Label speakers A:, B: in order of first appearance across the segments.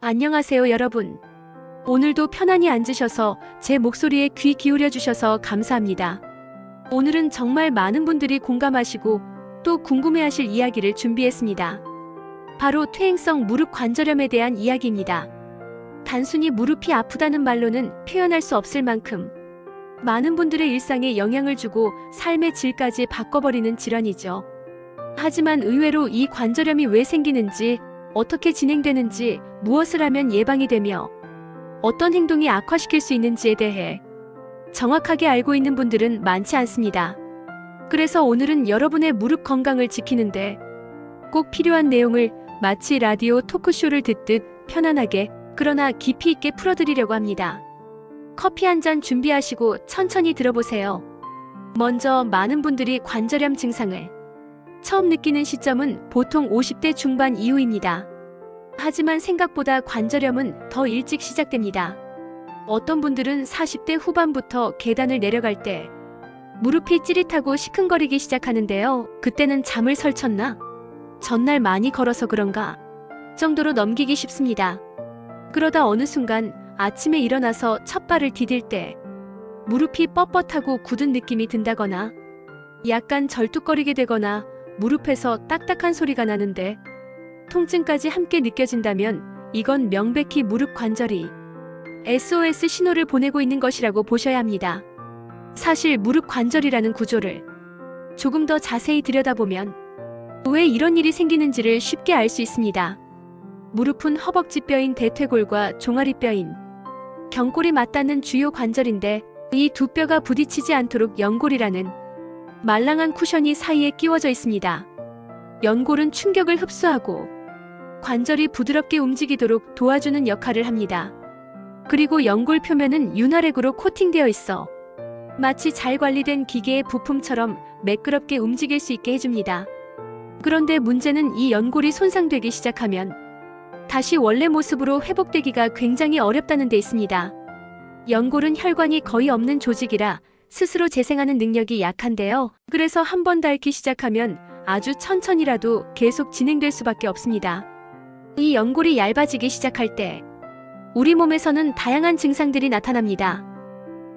A: 안녕하세요, 여러분. 오늘도 편안히 앉으셔서 제 목소리에 귀 기울여 주셔서 감사합니다. 오늘은 정말 많은 분들이 공감하시고 또 궁금해하실 이야기를 준비했습니다. 바로 퇴행성 무릎 관절염에 대한 이야기입니다. 단순히 무릎이 아프다는 말로는 표현할 수 없을 만큼 많은 분들의 일상에 영향을 주고 삶의 질까지 바꿔버리는 질환이죠. 하지만 의외로 이 관절염이 왜 생기는지, 어떻게 진행되는지, 무엇을 하면 예방이 되며 어떤 행동이 악화시킬 수 있는지에 대해 정확하게 알고 있는 분들은 많지 않습니다. 그래서 오늘은 여러분의 무릎 건강을 지키는데 꼭 필요한 내용을 마치 라디오 토크쇼를 듣듯 편안하게 그러나 깊이 있게 풀어드리려고 합니다. 커피 한 잔 준비하시고 천천히 들어보세요. 먼저 많은 분들이 관절염 증상을 처음 느끼는 시점은 보통 50대 중반 이후입니다. 하지만 생각보다 관절염은 더 일찍 시작됩니다. 어떤 분들은 40대 후반부터 계단을 내려갈 때 무릎이 찌릿하고 시큰거리기 시작하는데요. 그때는 잠을 설쳤나? 전날 많이 걸어서 그런가? 정도로 넘기기 쉽습니다. 그러다 어느 순간 아침에 일어나서 첫 발을 디딜 때 무릎이 뻣뻣하고 굳은 느낌이 든다거나 약간 절뚝거리게 되거나 무릎에서 딱딱한 소리가 나는데 통증까지 함께 느껴진다면 이건 명백히 무릎 관절이 SOS 신호를 보내고 있는 것이라고 보셔야 합니다. 사실 무릎 관절이라는 구조를 조금 더 자세히 들여다보면 왜 이런 일이 생기는지를 쉽게 알 수 있습니다. 무릎은 허벅지뼈인 대퇴골과 종아리뼈인 경골이 맞닿는 주요 관절인데 이 두 뼈가 부딪히지 않도록 연골이라는 말랑한 쿠션이 사이에 끼워져 있습니다. 연골은 충격을 흡수하고 관절이 부드럽게 움직이도록 도와주는 역할을 합니다. 그리고 연골 표면은 윤활액으로 코팅되어 있어 마치 잘 관리된 기계의 부품처럼 매끄럽게 움직일 수 있게 해줍니다. 그런데 문제는 이 연골이 손상되기 시작하면 다시 원래 모습으로 회복되기가 굉장히 어렵다는 데 있습니다. 연골은 혈관이 거의 없는 조직이라 스스로 재생하는 능력이 약한데요. 그래서 한 번 닳기 시작하면 아주 천천히라도 계속 진행될 수밖에 없습니다. 이 연골이 얇아지기 시작할 때 우리 몸에서는 다양한 증상들이 나타납니다.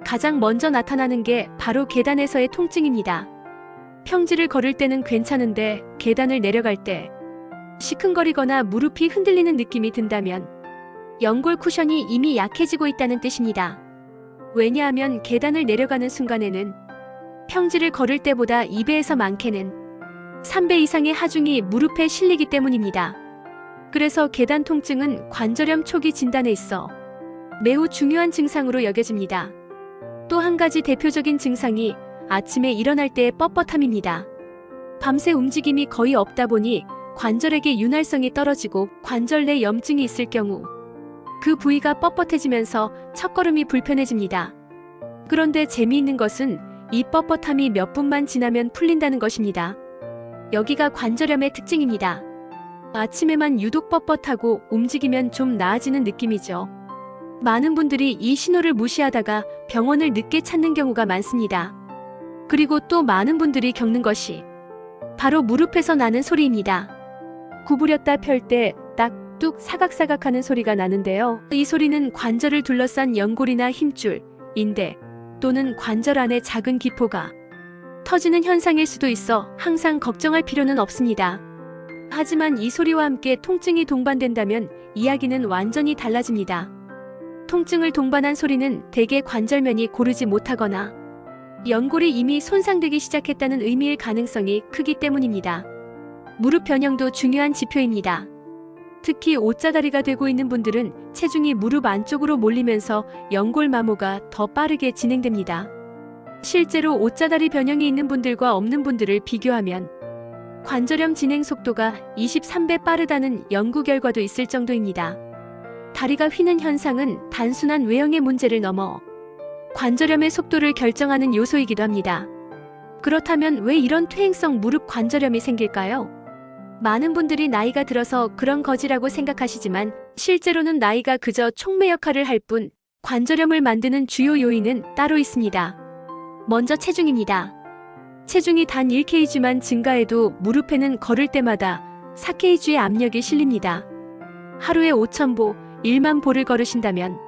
A: 가장 먼저 나타나는 게 바로 계단에서의 통증입니다. 평지를 걸을 때는 괜찮은데 계단을 내려갈 때 시큰거리거나 무릎이 흔들리는 느낌이 든다면 연골 쿠션이 이미 약해지고 있다는 뜻입니다. 왜냐하면 계단을 내려가는 순간에는 평지를 걸을 때보다 2배에서 많게는 3배 이상의 하중이 무릎에 실리기 때문입니다. 그래서 계단 통증은 관절염 초기 진단에 있어 매우 중요한 증상으로 여겨집니다. 또 한 가지 대표적인 증상이 아침에 일어날 때의 뻣뻣함입니다. 밤새 움직임이 거의 없다 보니 관절에게 윤활성이 떨어지고 관절 내 염증이 있을 경우 그 부위가 뻣뻣해지면서 첫걸음이 불편해집니다. 그런데 재미있는 것은 이 뻣뻣함이 몇 분만 지나면 풀린다는 것입니다. 여기가 관절염의 특징입니다. 아침에만 유독 뻣뻣하고 움직이면 좀 나아지는 느낌이죠. 많은 분들이 이 신호를 무시하다가 병원을 늦게 찾는 경우가 많습니다. 그리고 또 많은 분들이 겪는 것이 바로 무릎에서 나는 소리입니다. 구부렸다 펼 때 딱 뚝 사각사각 하는 소리가 나는데요. 이 소리는 관절을 둘러싼 연골이나 힘줄, 인대 또는 관절 안에 작은 기포가 터지는 현상일 수도 있어 항상 걱정할 필요는 없습니다. 하지만 이 소리와 함께 통증이 동반된다면 이야기는 완전히 달라집니다. 통증을 동반한 소리는 대개 관절면이 고르지 못하거나 연골이 이미 손상되기 시작했다는 의미일 가능성이 크기 때문입니다. 무릎 변형도 중요한 지표입니다. 특히 O자다리가 되고 있는 분들은 체중이 무릎 안쪽으로 몰리면서 연골 마모가 더 빠르게 진행됩니다. 실제로 O자다리 변형이 있는 분들과 없는 분들을 비교하면 관절염 진행 속도가 23배 빠르다는 연구 결과도 있을 정도입니다. 다리가 휘는 현상은 단순한 외형의 문제를 넘어 관절염의 속도를 결정하는 요소이기도 합니다. 그렇다면 왜 이런 퇴행성 무릎 관절염이 생길까요? 많은 분들이 나이가 들어서 그런 거지라고 생각하시지만 실제로는 나이가 그저 촉매 역할을 할 뿐 관절염을 만드는 주요 요인은 따로 있습니다. 먼저 체중입니다. 체중이 단 1kg만 증가해도 무릎에는 걸을 때마다 4kg의 압력이 실립니다. 하루에 5,000보, 1만 보를 걸으신다면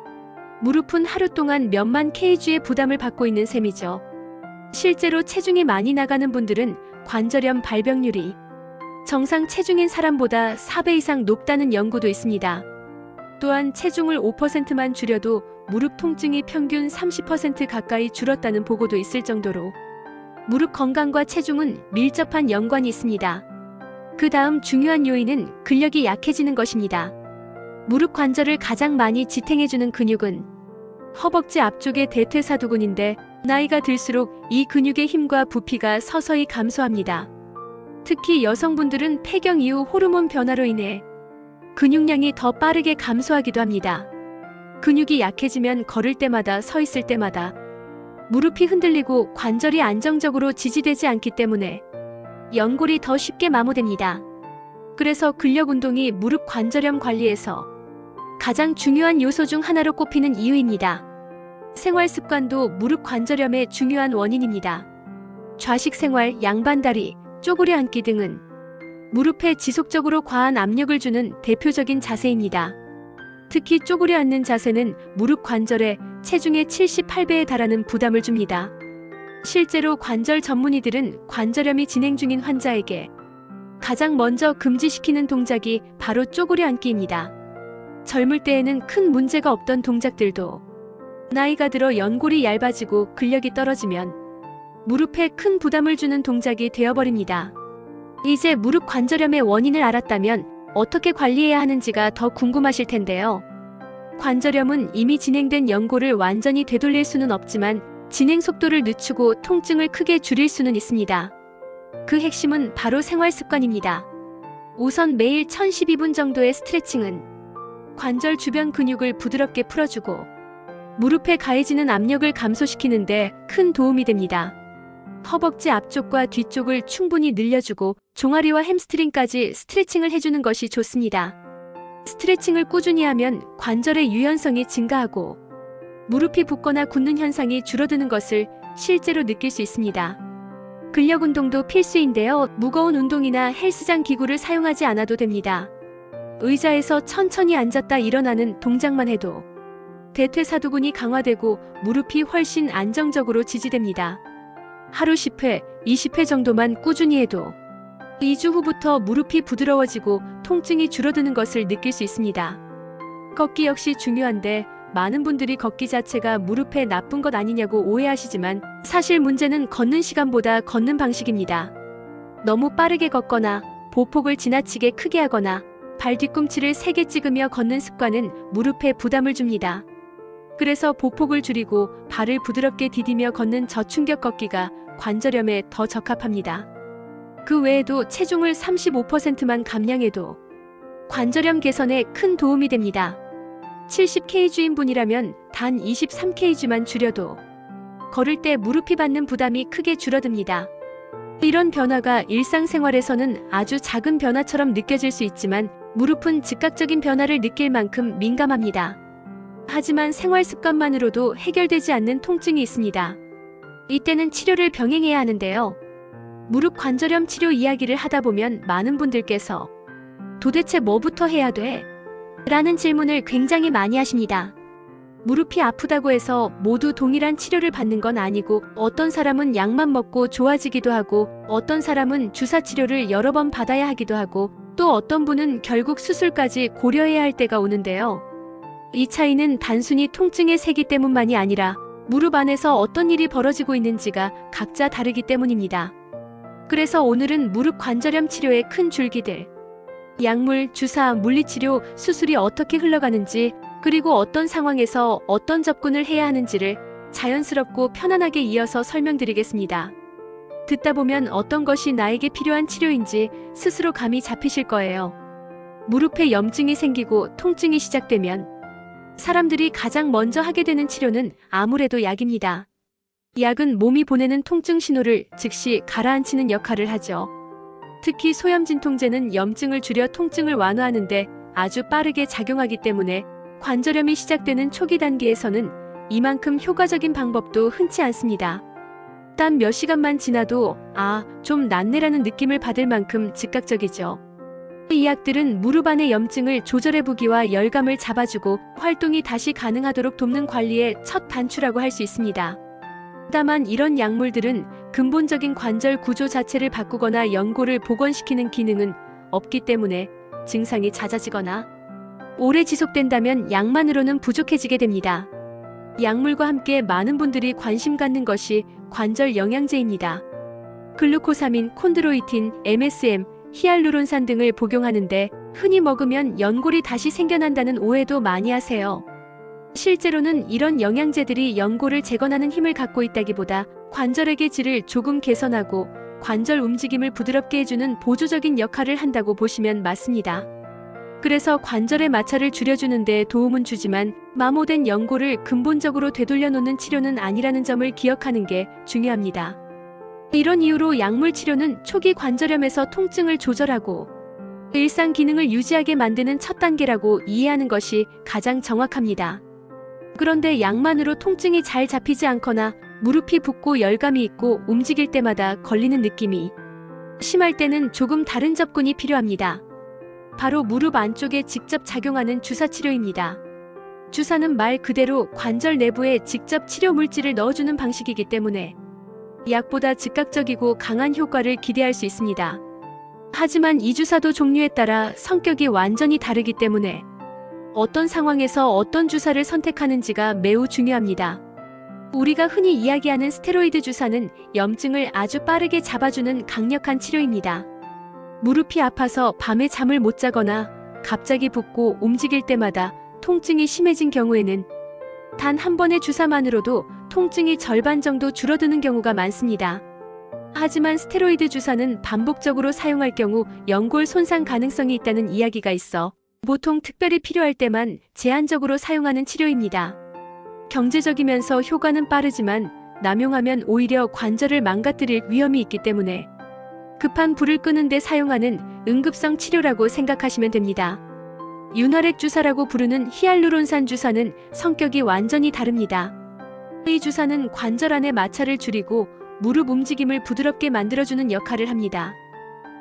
A: 무릎은 하루 동안 몇만 kg의 부담을 받고 있는 셈이죠. 실제로 체중이 많이 나가는 분들은 관절염 발병률이 정상 체중인 사람보다 4배 이상 높다는 연구도 있습니다. 또한 체중을 5%만 줄여도 무릎 통증이 평균 30% 가까이 줄었다는 보고도 있을 정도로 무릎 건강과 체중은 밀접한 연관이 있습니다. 그 다음 중요한 요인은 근력이 약해지는 것입니다. 무릎 관절을 가장 많이 지탱해주는 근육은 허벅지 앞쪽의 대퇴사두근인데 나이가 들수록 이 근육의 힘과 부피가 서서히 감소합니다. 특히 여성분들은 폐경 이후 호르몬 변화로 인해 근육량이 더 빠르게 감소하기도 합니다. 근육이 약해지면 걸을 때마다 서 있을 때마다 무릎이 흔들리고 관절이 안정적으로 지지되지 않기 때문에 연골이 더 쉽게 마모됩니다. 그래서 근력 운동이 무릎 관절염 관리에서 가장 중요한 요소 중 하나로 꼽히는 이유입니다. 생활 습관도 무릎 관절염의 중요한 원인입니다. 좌식 생활, 양반다리, 쪼그려 앉기 등은 무릎에 지속적으로 과한 압력을 주는 대표적인 자세입니다. 특히 쪼그려 앉는 자세는 무릎 관절에 체중의 78배에 달하는 부담을 줍니다. 실제로 관절 전문의들은 관절염이 진행 중인 환자에게 가장 먼저 금지시키는 동작이 바로 쪼그려 앉기입니다. 젊을 때에는 큰 문제가 없던 동작들도 나이가 들어 연골이 얇아지고 근력이 떨어지면 무릎에 큰 부담을 주는 동작이 되어버립니다. 이제 무릎 관절염의 원인을 알았다면 어떻게 관리해야 하는지가 더 궁금하실 텐데요. 관절염은 이미 진행된 연골을 완전히 되돌릴 수는 없지만 진행 속도를 늦추고 통증을 크게 줄일 수는 있습니다. 그 핵심은 바로 생활 습관입니다. 우선 매일 1012분 정도의 스트레칭은 관절 주변 근육을 부드럽게 풀어주고 무릎에 가해지는 압력을 감소시키는데 큰 도움이 됩니다. 허벅지 앞쪽과 뒤쪽을 충분히 늘려주고 종아리와 햄스트링까지 스트레칭을 해주는 것이 좋습니다. 스트레칭을 꾸준히 하면 관절의 유연성이 증가하고 무릎이 붓거나 굳는 현상이 줄어드는 것을 실제로 느낄 수 있습니다. 근력 운동도 필수인데요. 무거운 운동이나 헬스장 기구를 사용하지 않아도 됩니다. 의자에서 천천히 앉았다 일어나는 동작만 해도 대퇴사두근이 강화되고 무릎이 훨씬 안정적으로 지지됩니다. 하루 10회, 20회 정도만 꾸준히 해도 2주 후부터 무릎이 부드러워지고 통증이 줄어드는 것을 느낄 수 있습니다. 걷기 역시 중요한데 많은 분들이 걷기 자체가 무릎에 나쁜 것 아니냐고 오해하시지만 사실 문제는 걷는 시간보다 걷는 방식입니다. 너무 빠르게 걷거나 보폭을 지나치게 크게 하거나 발 뒤꿈치를 세게 찍으며 걷는 습관은 무릎에 부담을 줍니다. 그래서 보폭을 줄이고 발을 부드럽게 디디며 걷는 저충격 걷기가 관절염에 더 적합합니다. 그 외에도 체중을 35%만 감량해도 관절염 개선에 큰 도움이 됩니다. 70kg인 분이라면 단 23kg만 줄여도 걸을 때 무릎이 받는 부담이 크게 줄어듭니다. 이런 변화가 일상생활에서는 아주 작은 변화처럼 느껴질 수 있지만 무릎은 즉각적인 변화를 느낄 만큼 민감합니다. 하지만 생활 습관만으로도 해결되지 않는 통증이 있습니다. 이때는 치료를 병행해야 하는데요. 무릎 관절염 치료 이야기를 하다 보면 많은 분들께서 도대체 뭐부터 해야 돼? 라는 질문을 굉장히 많이 하십니다. 무릎이 아프다고 해서 모두 동일한 치료를 받는 건 아니고 어떤 사람은 약만 먹고 좋아지기도 하고 어떤 사람은 주사 치료를 여러 번 받아야 하기도 하고 또 어떤 분은 결국 수술까지 고려해야 할 때가 오는데요. 이 차이는 단순히 통증의 세기 때문만이 아니라 무릎 안에서 어떤 일이 벌어지고 있는지가 각자 다르기 때문입니다. 그래서 오늘은 무릎 관절염 치료의 큰 줄기들, 약물, 주사, 물리치료, 수술이 어떻게 흘러가는지 그리고 어떤 상황에서 어떤 접근을 해야 하는지를 자연스럽고 편안하게 이어서 설명드리겠습니다. 듣다 보면 어떤 것이 나에게 필요한 치료인지 스스로 감이 잡히실 거예요. 무릎에 염증이 생기고 통증이 시작되면 사람들이 가장 먼저 하게 되는 치료는 아무래도 약입니다. 약은 몸이 보내는 통증 신호를 즉시 가라앉히는 역할을 하죠. 특히 소염진통제는 염증을 줄여 통증을 완화하는데 아주 빠르게 작용하기 때문에 관절염이 시작되는 초기 단계에서는 이만큼 효과적인 방법도 흔치 않습니다. 단 몇 시간만 지나도 좀 낫네라는 느낌을 받을 만큼 즉각적이죠. 이 약들은 무릎 안의 염증을 조절해보기와 열감을 잡아주고 활동이 다시 가능하도록 돕는 관리의 첫 단추라고 할 수 있습니다. 다만 이런 약물들은 근본적인 관절 구조 자체를 바꾸거나 연골을 복원시키는 기능은 없기 때문에 증상이 잦아지거나 오래 지속된다면 약만으로는 부족해지게 됩니다. 약물과 함께 많은 분들이 관심 갖는 것이 관절 영양제입니다. 글루코사민, 콘드로이틴, MSM, 히알루론산 등을 복용하는데 흔히 먹으면 연골이 다시 생겨난다는 오해도 많이 하세요. 실제로는 이런 영양제들이 연골을 재건하는 힘을 갖고 있다기보다 관절의 질을 조금 개선하고 관절 움직임을 부드럽게 해주는 보조적인 역할을 한다고 보시면 맞습니다. 그래서 관절의 마찰을 줄여주는 데 도움은 주지만 마모된 연골을 근본적으로 되돌려 놓는 치료는 아니라는 점을 기억하는 게 중요합니다. 이런 이유로 약물 치료는 초기 관절염에서 통증을 조절하고 일상 기능을 유지하게 만드는 첫 단계라고 이해하는 것이 가장 정확합니다. 그런데 약만으로 통증이 잘 잡히지 않거나 무릎이 붓고 열감이 있고 움직일 때마다 걸리는 느낌이 심할 때는 조금 다른 접근이 필요합니다. 바로 무릎 안쪽에 직접 작용하는 주사 치료입니다. 주사는 말 그대로 관절 내부에 직접 치료 물질을 넣어주는 방식이기 때문에 약보다 즉각적이고 강한 효과를 기대할 수 있습니다. 하지만 이 주사도 종류에 따라 성격이 완전히 다르기 때문에 어떤 상황에서 어떤 주사를 선택하는지가 매우 중요합니다. 우리가 흔히 이야기하는 스테로이드 주사는 염증을 아주 빠르게 잡아주는 강력한 치료입니다. 무릎이 아파서 밤에 잠을 못 자거나 갑자기 붓고 움직일 때마다 통증이 심해진 경우에는 단 한 번의 주사만으로도 통증이 절반 정도 줄어드는 경우가 많습니다. 하지만 스테로이드 주사는 반복적으로 사용할 경우 연골 손상 가능성이 있다는 이야기가 있어 보통 특별히 필요할 때만 제한적으로 사용하는 치료입니다. 경제적이면서 효과는 빠르지만 남용하면 오히려 관절을 망가뜨릴 위험이 있기 때문에 급한 불을 끄는 데 사용하는 응급성 치료라고 생각하시면 됩니다. 윤활액 주사라고 부르는 히알루론산 주사는 성격이 완전히 다릅니다. 이 주사는 관절 안의 마찰을 줄이고 무릎 움직임을 부드럽게 만들어주는 역할을 합니다.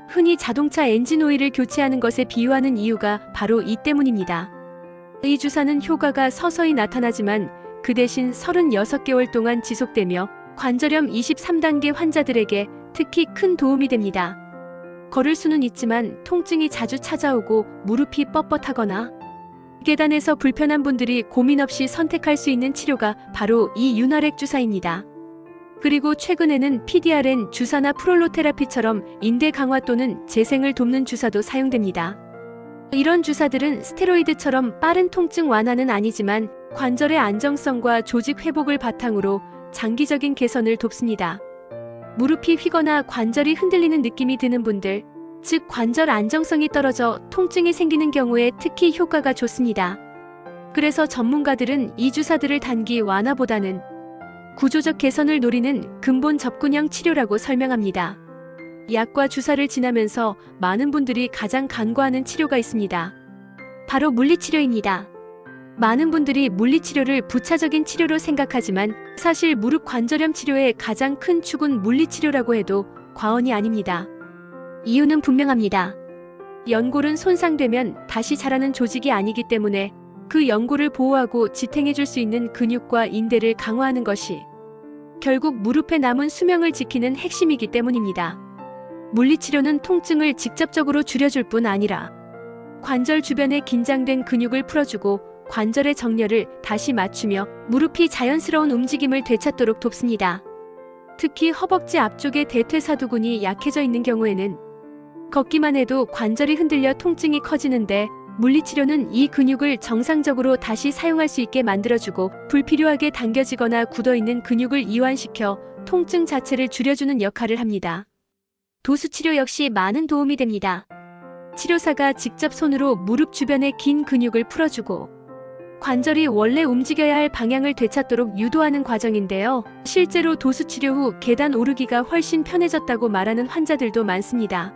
A: 흔히 자동차 엔진 오일을 교체하는 것에 비유하는 이유가 바로 이 때문입니다. 이 주사는 효과가 서서히 나타나지만 그 대신 36개월 동안 지속되며 관절염 23단계 환자들에게 특히 큰 도움이 됩니다. 걸을 수는 있지만 통증이 자주 찾아오고 무릎이 뻣뻣하거나 계단에서 불편한 분들이 고민 없이 선택할 수 있는 치료가 바로 이 윤활액 주사입니다. 그리고 최근에는 PDRN 주사나 프롤로테라피처럼 인대 강화 또는 재생을 돕는 주사도 사용됩니다. 이런 주사들은 스테로이드처럼 빠른 통증 완화는 아니지만 관절의 안정성과 조직 회복을 바탕으로 장기적인 개선을 돕습니다. 무릎이 휘거나 관절이 흔들리는 느낌이 드는 분들, 즉 관절 안정성이 떨어져 통증이 생기는 경우에 특히 효과가 좋습니다. 그래서 전문가들은 이 주사들을 단기 완화보다는 구조적 개선을 노리는 근본 접근형 치료라고 설명합니다. 약과 주사를 지나면서 많은 분들이 가장 간과하는 치료가 있습니다. 바로 물리치료입니다. 많은 분들이 물리치료를 부차적인 치료로 생각하지만 사실 무릎 관절염 치료의 가장 큰 축은 물리치료라고 해도 과언이 아닙니다. 이유는 분명합니다. 연골은 손상되면 다시 자라는 조직이 아니기 때문에 그 연골을 보호하고 지탱해줄 수 있는 근육과 인대를 강화하는 것이 결국 무릎의 남은 수명을 지키는 핵심이기 때문입니다. 물리치료는 통증을 직접적으로 줄여줄 뿐 아니라 관절 주변의 긴장된 근육을 풀어주고 관절의 정렬을 다시 맞추며 무릎이 자연스러운 움직임을 되찾도록 돕습니다. 특히 허벅지 앞쪽의 대퇴사두근이 약해져 있는 경우에는 걷기만 해도 관절이 흔들려 통증이 커지는데 물리치료는 이 근육을 정상적으로 다시 사용할 수 있게 만들어주고 불필요하게 당겨지거나 굳어있는 근육을 이완시켜 통증 자체를 줄여주는 역할을 합니다. 도수치료 역시 많은 도움이 됩니다. 치료사가 직접 손으로 무릎 주변의 긴 근육을 풀어주고 관절이 원래 움직여야 할 방향을 되찾도록 유도하는 과정인데요. 실제로 도수치료 후 계단 오르기가 훨씬 편해졌다고 말하는 환자들도 많습니다.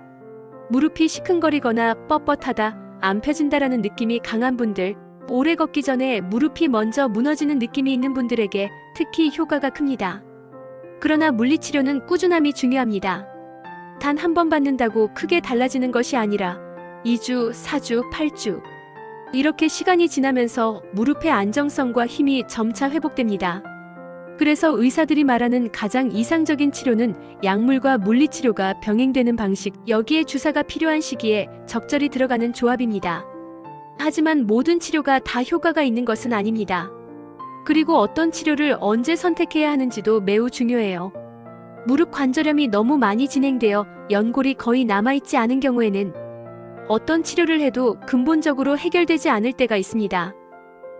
A: 무릎이 시큰거리거나 뻣뻣하다, 안 펴진다라는 느낌이 강한 분들, 오래 걷기 전에 무릎이 먼저 무너지는 느낌이 있는 분들에게 특히 효과가 큽니다. 그러나 물리치료는 꾸준함이 중요합니다. 단 한 번 받는다고 크게 달라지는 것이 아니라 2주, 4주, 8주. 이렇게 시간이 지나면서 무릎의 안정성과 힘이 점차 회복됩니다. 그래서 의사들이 말하는 가장 이상적인 치료는 약물과 물리치료가 병행되는 방식, 여기에 주사가 필요한 시기에 적절히 들어가는 조합입니다. 하지만 모든 치료가 다 효과가 있는 것은 아닙니다. 그리고 어떤 치료를 언제 선택해야 하는지도 매우 중요해요. 무릎 관절염이 너무 많이 진행되어 연골이 거의 남아있지 않은 경우에는 어떤 치료를 해도 근본적으로 해결되지 않을 때가 있습니다.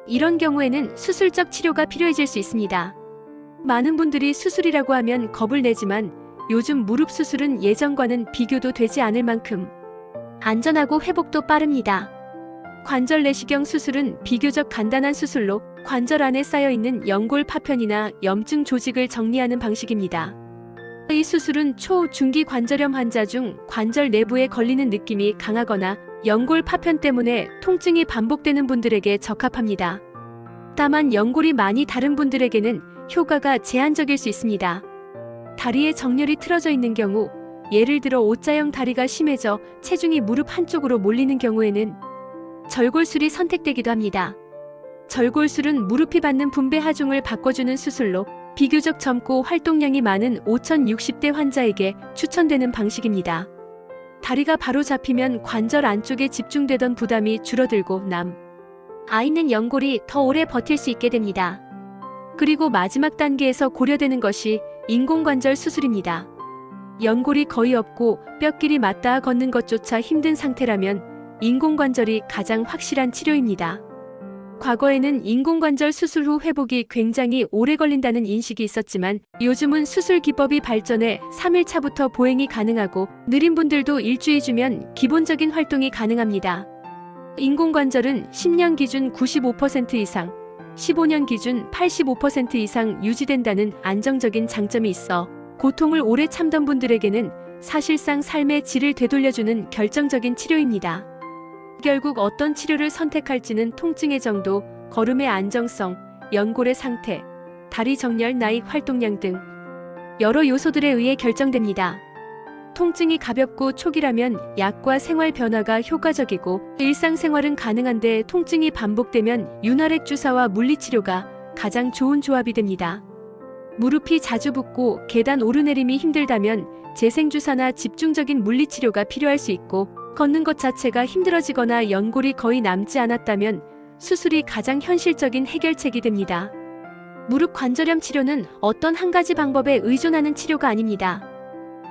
A: 이런 경우에는 수술적 치료가 필요해질 수 있습니다. 많은 분들이 수술이라고 하면 겁을 내지만 요즘 무릎 수술은 예전과는 비교도 되지 않을 만큼 안전하고 회복도 빠릅니다. 관절 내시경 수술은 비교적 간단한 수술로 관절 안에 쌓여있는 연골 파편이나 염증 조직을 정리하는 방식입니다. 이 수술은 초, 중기 관절염 환자 중 관절 내부에 걸리는 느낌이 강하거나 연골 파편 때문에 통증이 반복되는 분들에게 적합합니다. 다만 연골이 많이 다른 분들에게는 효과가 제한적일 수 있습니다. 다리에 정렬이 틀어져 있는 경우, 예를 들어 O자형 다리가 심해져 체중이 무릎 한쪽으로 몰리는 경우에는 절골술이 선택되기도 합니다. 절골술은 무릎이 받는 분배 하중을 바꿔주는 수술로 비교적 젊고 활동량이 많은 5060대 환자에게 추천되는 방식입니다. 다리가 바로 잡히면 관절 안쪽에 집중되던 부담이 줄어들고 남아있는 연골이 더 오래 버틸 수 있게 됩니다. 그리고 마지막 단계에서 고려되는 것이 인공관절 수술입니다. 연골이 거의 없고 뼈끼리 맞닿아 걷는 것조차 힘든 상태라면 인공관절이 가장 확실한 치료입니다. 과거에는 인공관절 수술 후 회복이 굉장히 오래 걸린다는 인식이 있었지만 요즘은 수술 기법이 발전해 3일차부터 보행이 가능하고 느린 분들도 일주일 주면 기본적인 활동이 가능합니다. 인공관절은 10년 기준 95% 이상, 15년 기준 85% 이상 유지된다는 안정적인 장점이 있어 고통을 오래 참던 분들에게는 사실상 삶의 질을 되돌려주는 결정적인 치료입니다. 결국 어떤 치료를 선택할지는 통증의 정도, 걸음의 안정성, 연골의 상태, 다리 정렬, 나이, 활동량 등 여러 요소들에 의해 결정됩니다. 통증이 가볍고 초기라면 약과 생활 변화가 효과적이고 일상생활은 가능한데 통증이 반복되면 윤활액 주사와 물리치료가 가장 좋은 조합이 됩니다. 무릎이 자주 붓고 계단 오르내림이 힘들다면 재생주사나 집중적인 물리치료가 필요할 수 있고 걷는 것 자체가 힘들어지거나 연골이 거의 남지 않았다면 수술이 가장 현실적인 해결책이 됩니다. 무릎 관절염 치료는 어떤 한 가지 방법에 의존하는 치료가 아닙니다.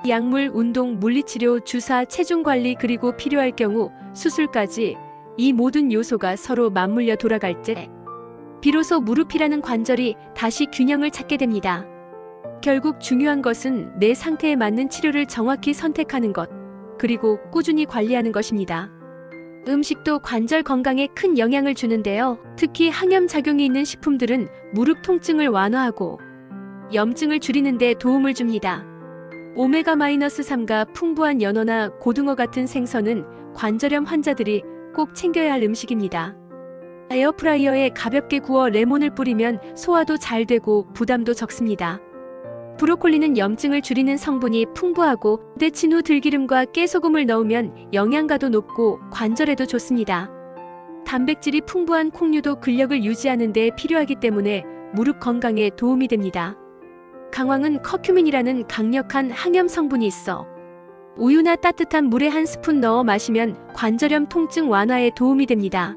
A: 약물, 운동, 물리치료, 주사, 체중관리 그리고 필요할 경우 수술까지 이 모든 요소가 서로 맞물려 돌아갈 때 비로소 무릎이라는 관절이 다시 균형을 찾게 됩니다. 결국 중요한 것은 내 상태에 맞는 치료를 정확히 선택하는 것, 그리고 꾸준히 관리하는 것입니다. 음식도 관절 건강에 큰 영향을 주는데요. 특히 항염작용이 있는 식품들은 무릎 통증을 완화하고 염증을 줄이는 데 도움을 줍니다. 오메가-3가 풍부한 연어나 고등어 같은 생선은 관절염 환자들이 꼭 챙겨야 할 음식입니다. 에어프라이어에 가볍게 구워 레몬을 뿌리면 소화도 잘 되고 부담도 적습니다. 브로콜리는 염증을 줄이는 성분이 풍부하고 데친 후 들기름과 깨소금을 넣으면 영양가도 높고 관절에도 좋습니다. 단백질이 풍부한 콩류도 근력을 유지하는 데 필요하기 때문에 무릎 건강에 도움이 됩니다. 강황은 커큐민이라는 강력한 항염 성분이 있어 우유나 따뜻한 물에 한 스푼 넣어 마시면 관절염 통증 완화에 도움이 됩니다.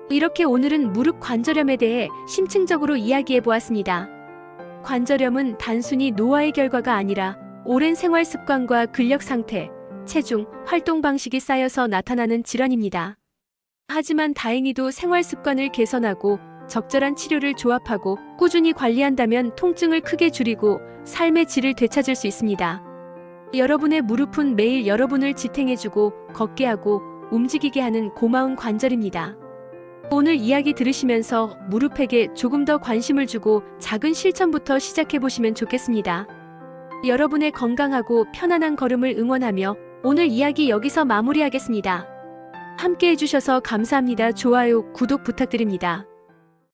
A: 이렇게 오늘은 무릎 관절염에 대해 심층적으로 이야기해 보았습니다. 관절염은 단순히 노화의 결과가 아니라 오랜 생활 습관과 근력 상태, 체중, 활동 방식이 쌓여서 나타나는 질환입니다. 하지만 다행히도 생활 습관을 개선하고 적절한 치료를 조합하고 꾸준히 관리한다면 통증을 크게 줄이고 삶의 질을 되찾을 수 있습니다. 여러분의 무릎은 매일 여러분을 지탱해주고 걷게 하고 움직이게 하는 고마운 관절입니다. 오늘 이야기 들으시면서 무릎에게 조금 더 관심을 주고 작은 실천부터 시작해보시면 좋겠습니다. 여러분의 건강하고 편안한 걸음을 응원하며 오늘 이야기 여기서 마무리하겠습니다. 함께 해주셔서 감사합니다. 좋아요, 구독 부탁드립니다.